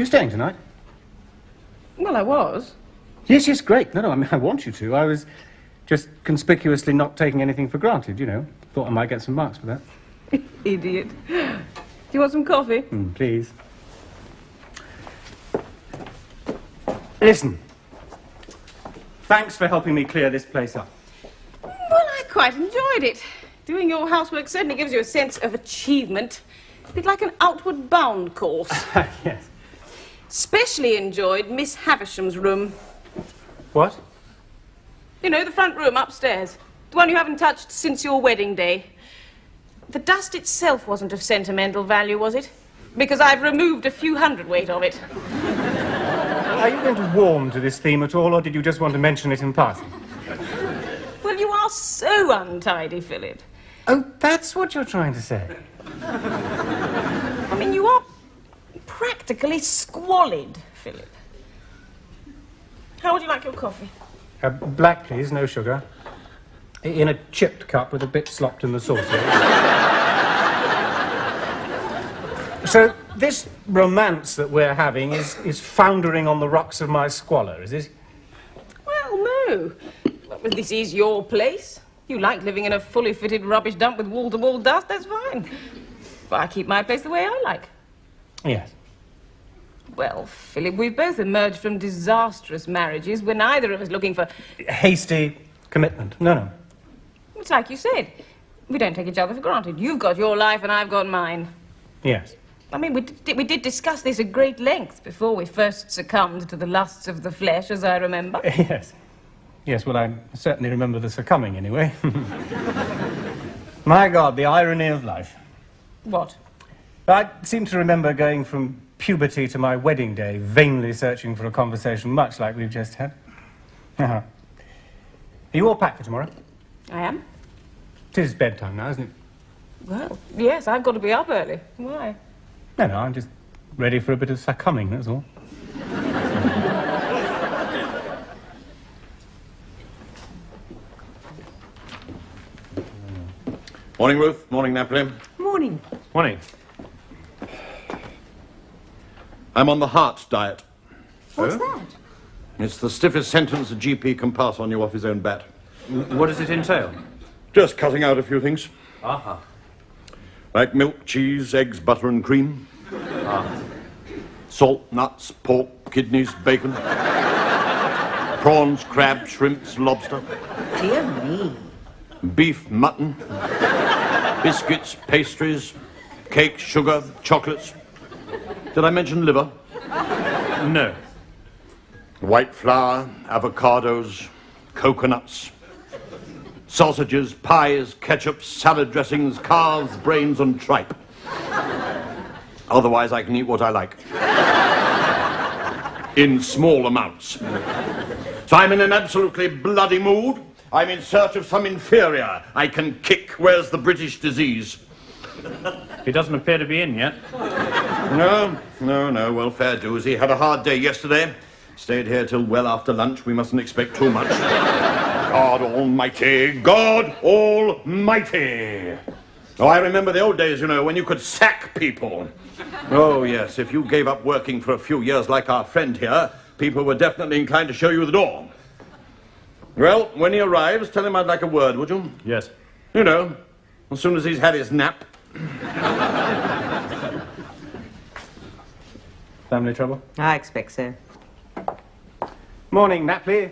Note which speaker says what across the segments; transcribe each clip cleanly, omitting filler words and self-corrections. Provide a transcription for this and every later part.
Speaker 1: you staying tonight?
Speaker 2: Well, I was.
Speaker 1: Yes, yes, great. No, I mean, I want you to. I was just conspicuously not taking anything for granted, you know. Thought I might get some marks for that.
Speaker 2: Idiot. Do you want some coffee?
Speaker 1: Please. Listen. Thanks for helping me clear this place up.
Speaker 2: Well, I quite enjoyed it. Doing your housework certainly gives you a sense of achievement. A bit like an outward bound course.
Speaker 1: Yes.
Speaker 2: Especially enjoyed Miss Havisham's room.
Speaker 1: What?
Speaker 2: You know, the front room upstairs. The one you haven't touched since your wedding day. The dust itself wasn't of sentimental value, was it? Because I've removed a few hundredweight of it.
Speaker 1: Are you going to warm to this theme at all, or did you just want to mention it in passing?
Speaker 2: Well, you are so untidy, Philip.
Speaker 1: Oh, that's what you're trying to say.
Speaker 2: I mean, you are practically squalid, Philip. How would you like your coffee?
Speaker 1: Black, please, no sugar. In a chipped cup with a bit slopped in the saucer. So, this romance that we're having is foundering on the rocks of my squalor, is it?
Speaker 2: Well, no. But this is your place. You like living in a fully fitted rubbish dump with wall-to-wall dust, that's fine. But I keep my place the way I like.
Speaker 1: Yes.
Speaker 2: Well, Philip, we've both emerged from disastrous marriages. We're neither of us looking for...
Speaker 1: hasty commitment. No.
Speaker 2: It's like you said. We don't take each other for granted. You've got your life and I've got mine.
Speaker 1: Yes.
Speaker 2: I mean, we did discuss this at great length before we first succumbed to the lusts of the flesh, as I remember.
Speaker 1: Yes. Yes, well, I certainly remember the succumbing, anyway. My God, the irony of life.
Speaker 2: What?
Speaker 1: I seem to remember going from puberty to my wedding day, vainly searching for a conversation much like we've just had. Are you all packed for tomorrow?
Speaker 2: I am.
Speaker 1: It is bedtime now, isn't it?
Speaker 2: Well, yes, I've got to be up early. Why?
Speaker 1: No, I'm just ready for a bit of succumbing, that's all.
Speaker 3: Morning, Ruth. Morning, Napoli.
Speaker 4: Morning.
Speaker 1: Morning.
Speaker 3: I'm on the heart diet.
Speaker 4: What's that?
Speaker 3: It's the stiffest sentence a GP can pass on you off his own bat.
Speaker 1: What does it entail?
Speaker 3: Just cutting out a few things.
Speaker 1: Aha.
Speaker 3: Like milk, cheese, eggs, butter and cream. Salt, nuts, pork, kidneys, bacon. Prawns, crab, shrimps, lobster.
Speaker 4: Dear me.
Speaker 3: Beef, mutton. Biscuits, pastries, cake, sugar, chocolates. Did I mention liver?
Speaker 1: No.
Speaker 3: White flour, avocados, coconuts, sausages, pies, ketchup, salad dressings, calves, brains and tripe. Otherwise I can eat what I like. In small amounts. So I'm in an absolutely bloody mood. I'm in search of some inferior I can kick. Where's the British disease?
Speaker 1: He doesn't appear to be in yet.
Speaker 3: No. Well, fair dues. He had a hard day yesterday. Stayed here till well after lunch. We mustn't expect too much. God Almighty! God Almighty! Oh, I remember the old days, you know, when you could sack people. Oh, yes, if you gave up working for a few years like our friend here, people were definitely inclined to show you the door. Well, when he arrives, tell him I'd like a word, would you?
Speaker 1: Yes.
Speaker 3: You know, as soon as he's had his nap.
Speaker 1: Family trouble?
Speaker 4: I expect so.
Speaker 1: Morning, Napoli.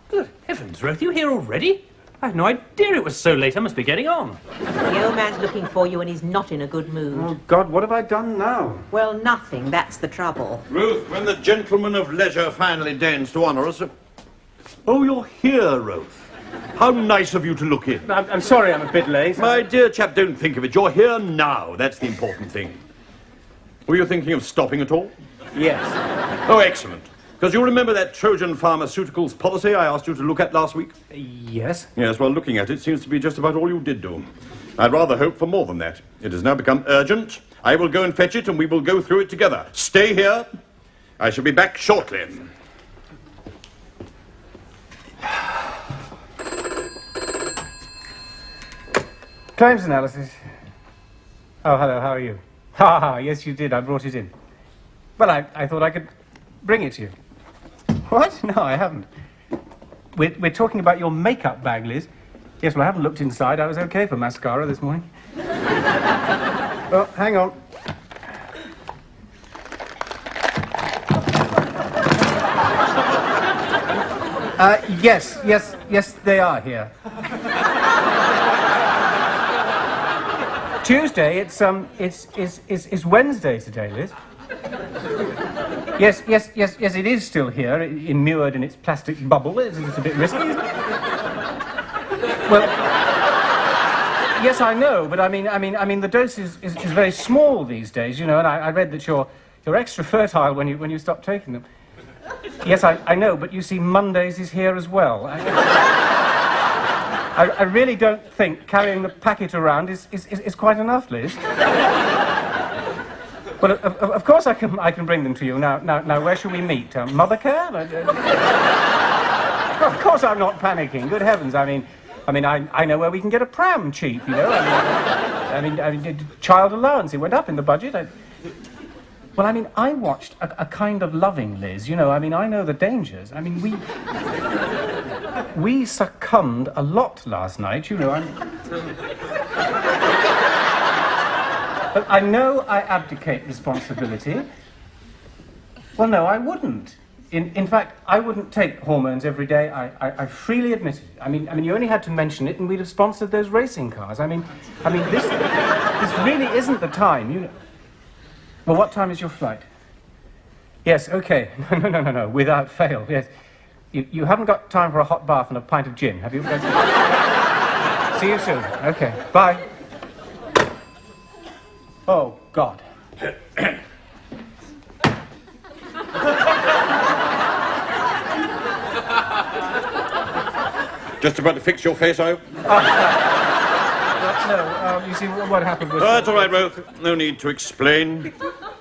Speaker 5: Good heavens, Ruth, you here already? I had no idea it was so late. I must be getting on.
Speaker 4: The old man's looking for you and he's not in a good mood.
Speaker 1: Oh, God, what have I done now?
Speaker 4: Well, nothing. That's the trouble.
Speaker 3: Ruth, when the gentleman of leisure finally deigns to honour us... Oh, you're here, Ruth. How nice of you to look in.
Speaker 1: I'm sorry I'm a bit late.
Speaker 3: My dear chap, don't think of it. You're here now. That's the important thing. Were you thinking of stopping at all?
Speaker 1: Yes.
Speaker 3: Oh, excellent. Because you remember that Trojan Pharmaceuticals policy I asked you to look at last week?
Speaker 1: Yes.
Speaker 3: Yes, well, looking at it seems to be just about all you did do. I'd rather hope for more than that. It has now become urgent. I will go and fetch it and we will go through it together. Stay here. I shall be back shortly.
Speaker 1: Claims analysis. Oh, hello, how are you? Ha, yes, you did. I brought it in. Well, I thought I could bring it to you. What? No, I haven't. We're talking about your makeup bag, Liz. Yes, well, I haven't looked inside. I was okay for mascara this morning. Oh, hang on. Yes, they are here. Tuesday, it's Wednesday today, Liz. Yes, it is still here, immured in its plastic bubble. It's a bit risky, isn't it? Well, yes, I know, but I mean, the dose is very small these days, you know, and I read that you're extra fertile when you stop taking them. Yes, I know, but you see, Mondays is here as well. I really don't think carrying the packet around is quite enough, Liz. Well, of course I can bring them to you. Now, where shall we meet? Mothercare? Of course I'm not panicking. Good heavens! I mean, I know where we can get a pram cheap. You know. I mean, child allowance. It went up in the budget. Well, I mean, I watched a kind of loving, Liz. You know, I mean, I know the dangers. I mean, we succumbed a lot last night. You know, But I know I abdicate responsibility. Well, no, I wouldn't. In fact, I wouldn't take hormones every day. I freely admit it. I mean, you only had to mention it, and we'd have sponsored those racing cars. I mean, this really isn't the time. You know. Well, what time is your flight? Yes, okay. No, without fail, yes. You haven't got time for a hot bath and a pint of gin, have you? See you soon. Okay, bye. Oh, God.
Speaker 3: Just about to fix your face, are you?
Speaker 1: No, you see, what happened was...
Speaker 3: Oh, that's all right, Ruth. No need to explain.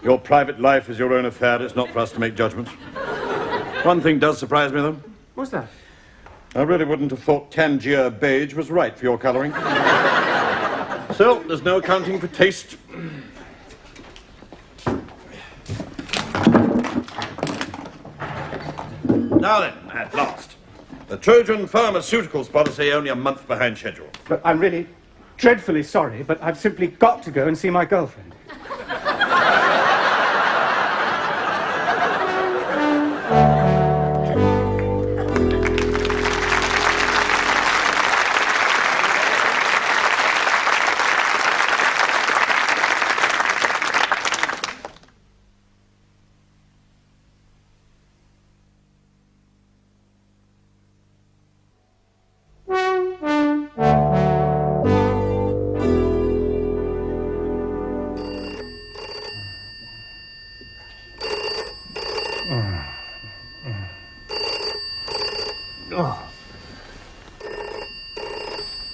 Speaker 3: Your private life is your own affair. It's not for us to make judgments. One thing does surprise me, though.
Speaker 1: What's that?
Speaker 3: I really wouldn't have thought Tangier beige was right for your colouring. So, there's no accounting for taste. Now then, at last. The Trojan Pharmaceuticals policy only a month behind schedule.
Speaker 1: But I'm really dreadfully sorry, but I've simply got to go and see my girlfriend.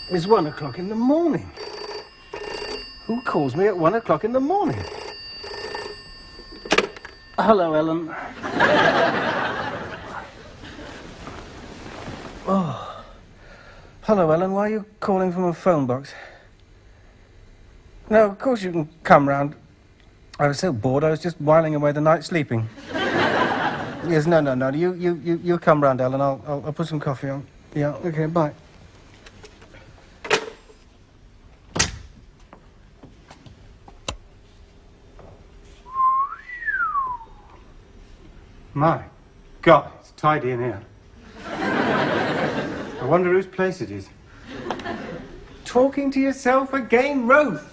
Speaker 1: It's 1 o'clock in the morning. Who calls me at 1 o'clock in the morning? Hello, Ellen. Oh. Hello, Ellen. Why are you calling from a phone box? No, of course you can come round. I was so bored, I was just whiling away the night sleeping. Yes, no. You come round, Ellen. I'll put some coffee on. Yeah, okay, bye. My God, it's tidy in here. I wonder whose place it is. Talking to yourself again, Ruth.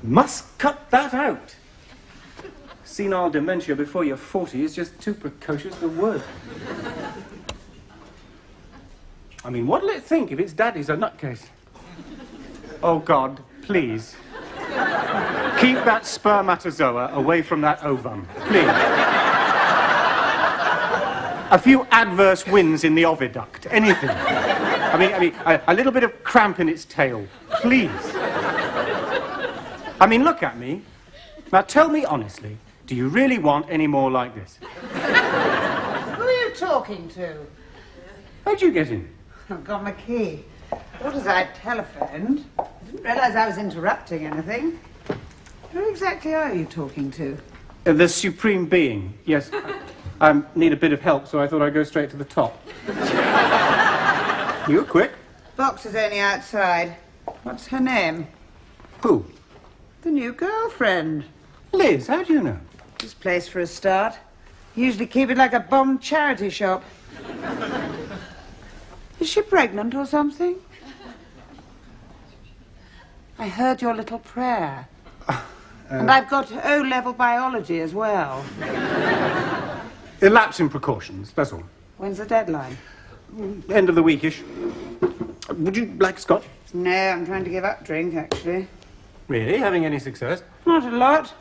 Speaker 1: Must cut that out. Senile dementia before you're 40 is just too precocious for words. I mean, what'll it think if its daddy's a nutcase? Oh, God, please. Keep that spermatozoa away from that ovum, please. A few adverse winds in the oviduct, anything. I mean, a little bit of cramp in its tail, please. I mean, look at me. Now, tell me honestly, do you really want any more like this?
Speaker 6: Who are you talking to?
Speaker 1: How'd you get in?
Speaker 6: I've got my key. Thought as I'd telephoned. I didn't realise I was interrupting anything. Who exactly are you talking to?
Speaker 1: The Supreme Being, yes. I need a bit of help, so I thought I'd go straight to the top. You were quick.
Speaker 6: Box is only outside. What's her name?
Speaker 1: Who?
Speaker 6: The new girlfriend.
Speaker 1: Liz, how do you know?
Speaker 6: This place for a start. Usually keep it like a bombed charity shop. Is she pregnant or something? I heard your little prayer. And I've got O-level biology as well.
Speaker 1: Lapse in precautions, that's all.
Speaker 6: When's the deadline?
Speaker 1: End of the weekish. Would you like scotch?
Speaker 6: No, I'm trying to give up drink, actually.
Speaker 1: Really? Having any success?
Speaker 6: Not a lot.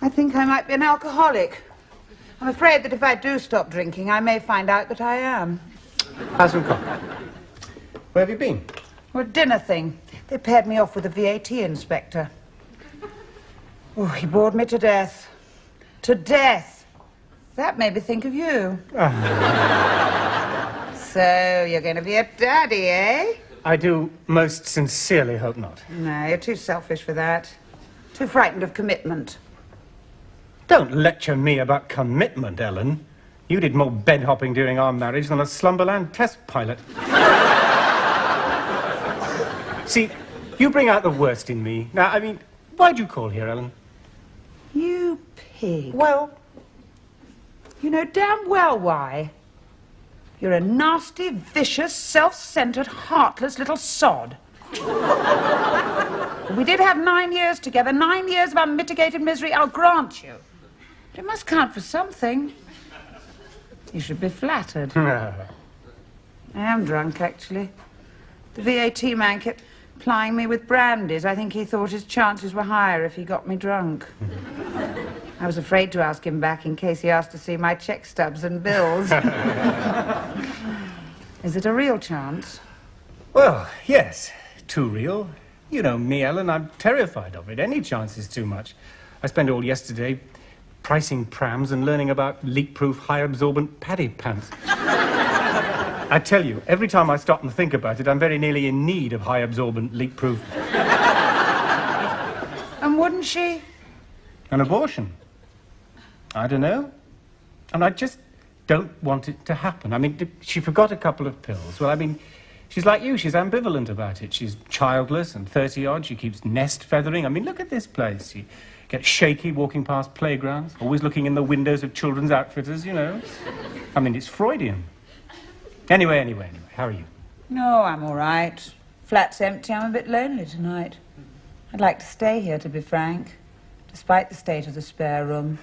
Speaker 6: I think I might be an alcoholic. I'm afraid that if I do stop drinking, I may find out that I am.
Speaker 1: Have some coffee. Where have you been?
Speaker 6: Well, a dinner thing. They paired me off with a VAT inspector. Oh, he bored me to death. To death. That made me think of you. So, you're going to be a daddy, eh?
Speaker 1: I do most sincerely hope not.
Speaker 6: No, you're too selfish for that. Too frightened of commitment.
Speaker 1: Don't lecture me about commitment, Ellen. You did more bed-hopping during our marriage than a Slumberland test pilot. See, you bring out the worst in me. Now, I mean, why'd you call here, Ellen?
Speaker 6: You pig.
Speaker 1: Well,
Speaker 6: You know damn well why. You're a nasty, vicious, self-centered, heartless little sod. We did have 9 years together, 9 years of unmitigated misery, I'll grant you. But it must count for something. You should be flattered. I am drunk, actually. The VAT man kept plying me with brandies. I think he thought his chances were higher if he got me drunk. I was afraid to ask him back in case he asked to see my check stubs and bills. Is it a real chance?
Speaker 1: well, yes, too real. You know me, Ellen, I'm terrified of it. Any chance is too much. I spent all yesterday pricing prams and learning about leak-proof, high-absorbent paddy pants. I tell you, every time I stop and think about it, I'm very nearly in need of high-absorbent, leak-proof.
Speaker 6: And wouldn't she?
Speaker 1: An abortion? I don't know. And I just don't want it to happen. I mean, she forgot a couple of pills. Well, I mean, she's like you. She's ambivalent about it. She's childless and 30-odd. She keeps nest feathering. I mean, look at this place. She gets shaky walking past playgrounds, always looking in the windows of children's outfitters, you know. I mean, it's Freudian. Anyway, how are you?
Speaker 6: No, I'm all right. Flat's empty. I'm a bit lonely tonight. I'd like to stay here, to be frank, despite the state of the spare room.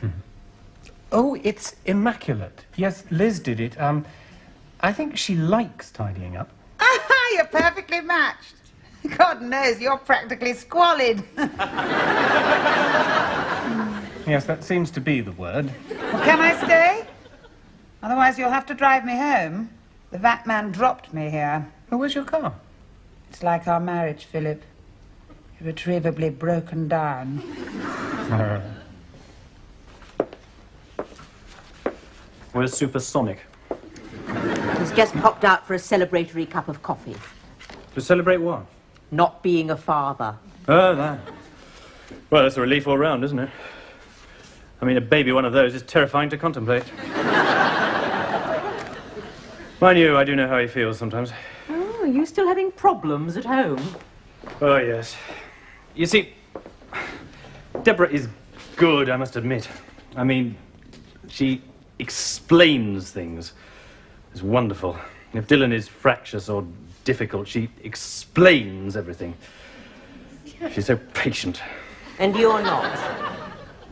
Speaker 1: Oh, it's immaculate. Yes, Liz did it. I think she likes tidying up.
Speaker 6: Ah, you're perfectly matched. God knows, you're practically squalid.
Speaker 1: Yes, that seems to be the word.
Speaker 6: Well, can I stay? Otherwise, you'll have to drive me home. The VAT man dropped me here.
Speaker 1: Oh, where's your car?
Speaker 6: It's like our marriage, Philip. Irretrievably broken down.
Speaker 5: Where's Supersonic?
Speaker 4: He's just popped out for a celebratory cup of coffee.
Speaker 5: To celebrate what?
Speaker 4: Not being a father.
Speaker 5: Oh, that. Well, that's a relief all round, isn't it? I mean, a baby one of those is terrifying to contemplate. Mind you, I do know how he feels sometimes.
Speaker 4: Oh, are you still having problems at home?
Speaker 5: Oh, yes. You see, Deborah is good, I must admit. I mean, she explains things. It's wonderful. If Dylan is fractious or difficult, she explains everything. She's so patient.
Speaker 4: And you're not?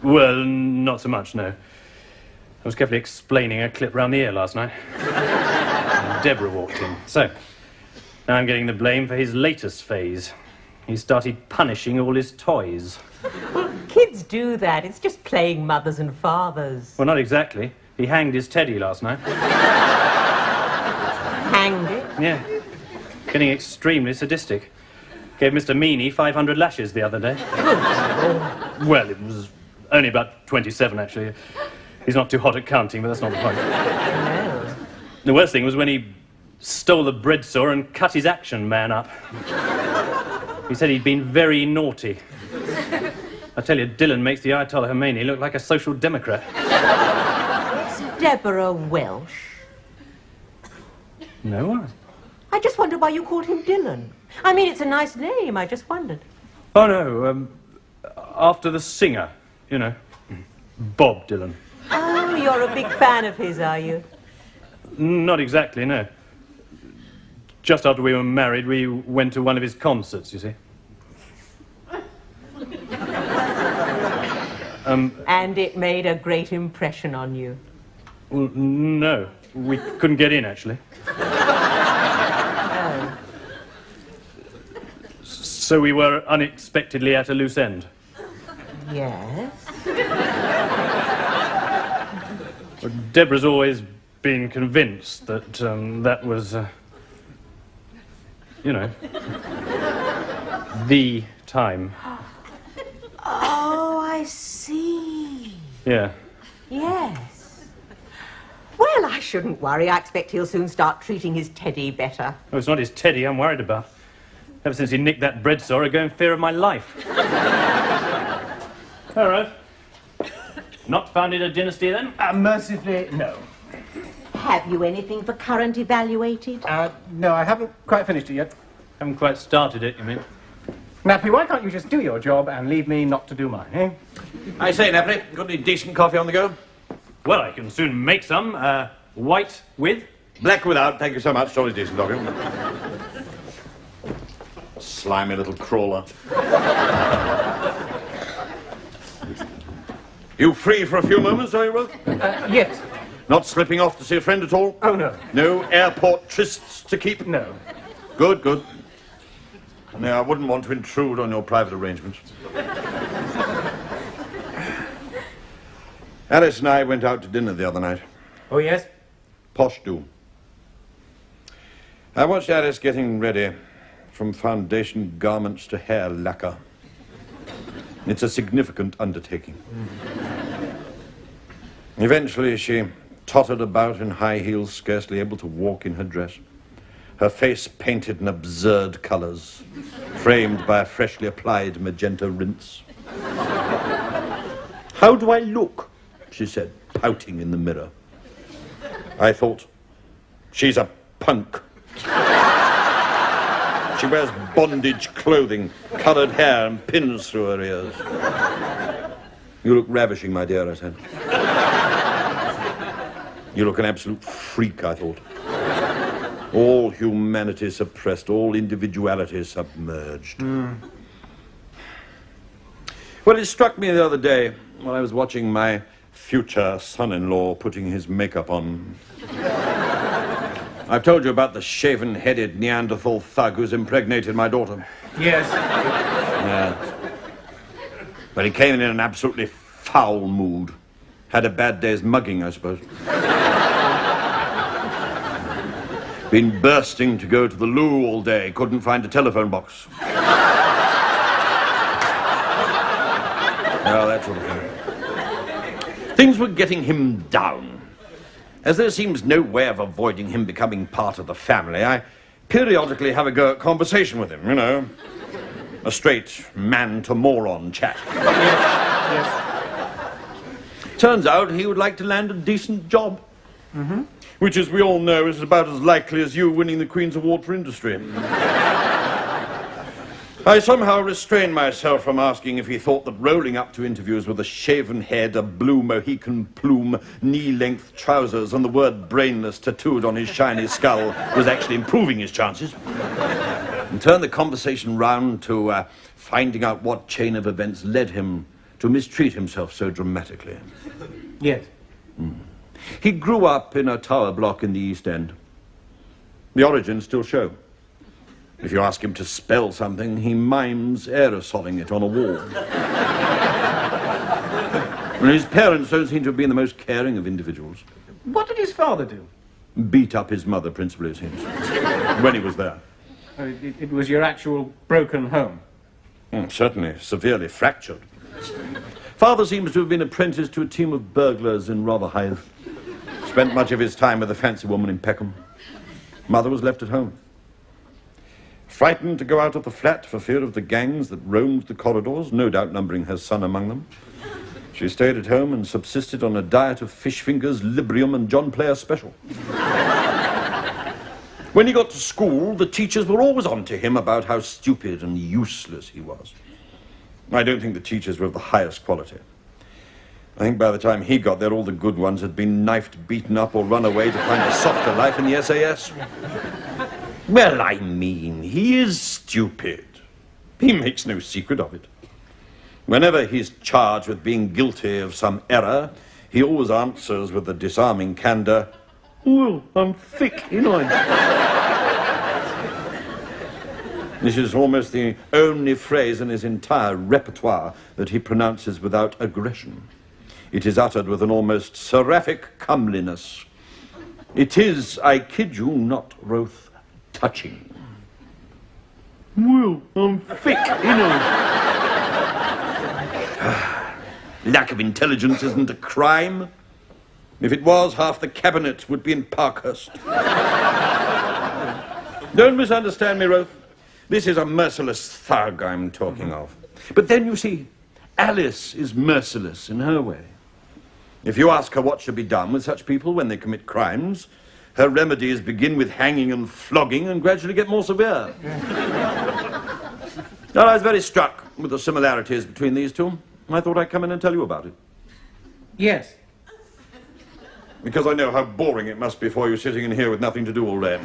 Speaker 5: Well, not so much, no. I was carefully explaining a clip round the ear last night. And Deborah walked in. So, now I'm getting the blame for his latest phase. He started punishing all his toys.
Speaker 4: Well, kids do that. It's just playing mothers and fathers.
Speaker 5: Well, not exactly. He hanged his teddy last night.
Speaker 4: Hanged it?
Speaker 5: Yeah. Getting extremely sadistic. Gave Mr. Meany 500 lashes the other day. Well, it was only about 27, actually. He's not too hot at counting, but that's not the point.
Speaker 4: No.
Speaker 5: The worst thing was when he stole the bread saw and cut his action man up. He said he'd been very naughty. I tell you, Dylan makes the Ayatollah Khomeini look like a social democrat.
Speaker 4: Deborah Welsh.
Speaker 5: No?
Speaker 4: I just wondered why you called him Dylan. I mean, it's a nice name, I just wondered.
Speaker 5: Oh, no, after the singer, you know, Bob Dylan.
Speaker 4: Oh, you're a big fan of his, are you?
Speaker 5: Not exactly, no. Just after we were married, we went to one of his concerts, you see.
Speaker 4: And it made a great impression on you.
Speaker 5: Well, no. We couldn't get in, actually.
Speaker 4: Oh.
Speaker 5: So we were unexpectedly at a loose end.
Speaker 4: Yes?
Speaker 5: Well, Deborah's always been convinced that that was, you know, the time.
Speaker 4: Oh, I see.
Speaker 5: Yeah.
Speaker 4: Yes. Well, I shouldn't worry. I expect he'll soon start treating his teddy better.
Speaker 5: Oh, it's not his teddy I'm worried about. Ever since he nicked that bread saw, I go in fear of my life. All right. Not founded a dynasty, then?
Speaker 1: Mercifully, no.
Speaker 4: Have you anything for current evaluated?
Speaker 1: No, I haven't quite finished it yet.
Speaker 5: Haven't quite started it, you mean?
Speaker 1: Nappy, why can't you just do your job and leave me not to do mine, eh?
Speaker 3: I say, Napoli, got any decent coffee on the go?
Speaker 5: Well, I can soon make some. White with?
Speaker 3: Black without, thank you so much. Jolly decent of you. Slimy little crawler. You free for a few moments, are you, Ruth?
Speaker 1: Yes.
Speaker 3: Not slipping off to see a friend at all?
Speaker 1: Oh, no.
Speaker 3: No airport trysts to keep?
Speaker 1: No.
Speaker 3: Good, good. No, I wouldn't want to intrude on your private arrangements. Alice and I went out to dinner the other night.
Speaker 1: Oh, yes?
Speaker 3: Posh do. I watched Alice getting ready, from foundation garments to hair lacquer. It's a significant undertaking. Eventually, she tottered about in high heels, scarcely able to walk in her dress. Her face painted in absurd colours, framed by a freshly applied magenta rinse. "How do I look?" she said, pouting in the mirror. I thought, she's a punk. She wears bondage clothing, coloured hair and pins through her ears. "You look ravishing, my dear," I said. "You look an absolute freak," I thought. All humanity suppressed, all individuality submerged. Well, it struck me the other day while I was watching my future son-in-law putting his makeup on. I've told you about the shaven-headed Neanderthal thug who's impregnated my daughter.
Speaker 1: Yes.
Speaker 3: Yeah. But he came in an absolutely foul mood. Had a bad day's mugging, I suppose. Been bursting to go to the loo all day. Couldn't find a telephone box. Oh, that sort of thing. Things were getting him down. As there seems no way of avoiding him becoming part of the family, I periodically have a go at conversation with him, you know. A straight man-to-moron chat.
Speaker 1: Yes.
Speaker 3: Turns out he would like to land a decent job. Mm-hmm. Which, as we all know, is about as likely as you winning the Queen's Award for Industry. I somehow restrained myself from asking if he thought that rolling up to interviews with a shaven head, a blue Mohican plume, knee-length trousers, and the word brainless tattooed on his shiny skull was actually improving his chances. And turned the conversation round to finding out what chain of events led him to mistreat himself so dramatically.
Speaker 1: Yes.
Speaker 3: He grew up in a tower block in the East End. The origins still show. If you ask him to spell something, he mimes aerosoling it on a wall. And his parents don't seem to have been the most caring of individuals.
Speaker 1: What did his father do?
Speaker 3: Beat up his mother, principally, it seems, when he was there.
Speaker 1: It was your actual broken home.
Speaker 3: Certainly, severely fractured. Father seems to have been apprenticed to a team of burglars in Rotherhithe. Spent much of his time with a fancy woman in Peckham. Mother was left at home. Frightened to go out of the flat for fear of the gangs that roamed the corridors, no doubt numbering her son among them, she stayed at home and subsisted on a diet of fish fingers, Librium and John Player Special. When he got to school, the teachers were always on to him about how stupid and useless he was. I don't think the teachers were of the highest quality. I think by the time he got there, all the good ones had been knifed, beaten up, or run away to find a softer life in the SAS. Well, I mean, he is stupid. He makes no secret of it. Whenever he's charged with being guilty of some error, he always answers with the disarming candor, "Well, I'm thick, ain't I?" This is almost the only phrase in his entire repertoire that he pronounces without aggression. It is uttered with an almost seraphic comeliness. It is, I kid you not, Roth, touching. "Well, I'm thick, ain't I?" Lack of intelligence isn't a crime. If it was, half the cabinet would be in Parkhurst. Don't misunderstand me, Roth. This is a merciless thug I'm talking of. But then, you see, Alice is merciless in her way. If you ask her what should be done with such people when they commit crimes, her remedies begin with hanging and flogging and gradually get more severe. Now, I was very struck with the similarities between these two. I thought I'd come in and tell you about it.
Speaker 1: Yes.
Speaker 3: Because I know how boring it must be for you sitting in here with nothing to do all day.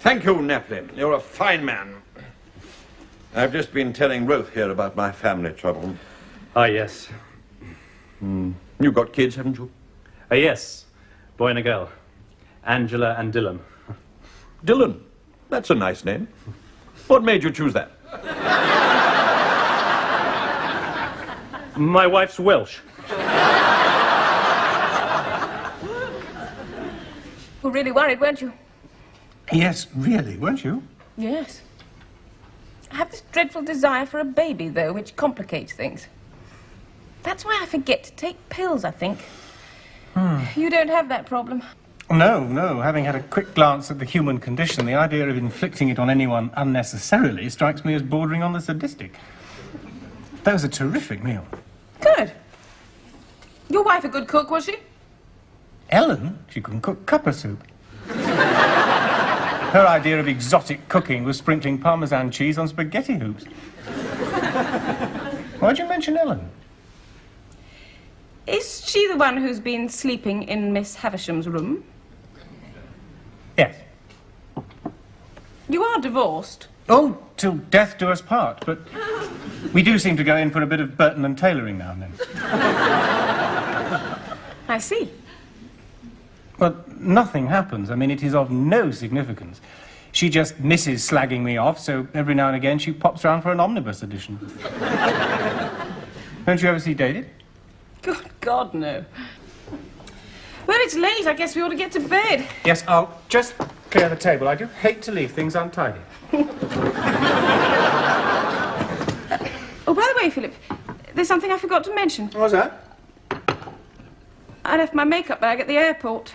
Speaker 3: Thank you, Napley. You're a fine man. I've just been telling Roth here about my family trouble.
Speaker 5: Ah, yes.
Speaker 3: You've got kids, haven't you?
Speaker 5: Yes. Boy and a girl. Angela and Dylan.
Speaker 3: Dylan. That's a nice name. What made you choose that?
Speaker 5: My wife's Welsh.
Speaker 2: You were really worried, weren't you?
Speaker 1: Yes, really, weren't you?
Speaker 2: Yes. I have this dreadful desire for a baby, though, which complicates things. That's why I forget to take pills, I think. You don't have that problem.
Speaker 1: No, no. Having had a quick glance at the human condition, the idea of inflicting it on anyone unnecessarily strikes me as bordering on the sadistic. That was a terrific meal.
Speaker 2: Good. Your wife a good cook, was she?
Speaker 1: Ellen, she couldn't cook cuppa soup. Her idea of exotic cooking was sprinkling Parmesan cheese on spaghetti hoops. Why'd you mention Ellen?
Speaker 2: Is she the one who's been sleeping in Miss Havisham's room?
Speaker 1: Yes.
Speaker 2: You are divorced.
Speaker 1: Oh, till death do us part, but we do seem to go in for a bit of Burton and tailoring now and then.
Speaker 2: I see.
Speaker 1: But nothing happens. I mean, it is of no significance. She just misses slagging me off, so every now and again she pops round for an omnibus edition. Don't you ever see David?
Speaker 2: Good God, no. Well, it's late. I guess we ought to get to bed.
Speaker 1: Yes, I'll just clear the table. I do hate to leave things untidy.
Speaker 2: Oh, by the way, Philip, there's something I forgot to mention.
Speaker 1: What was that?
Speaker 2: I left my makeup bag at the airport.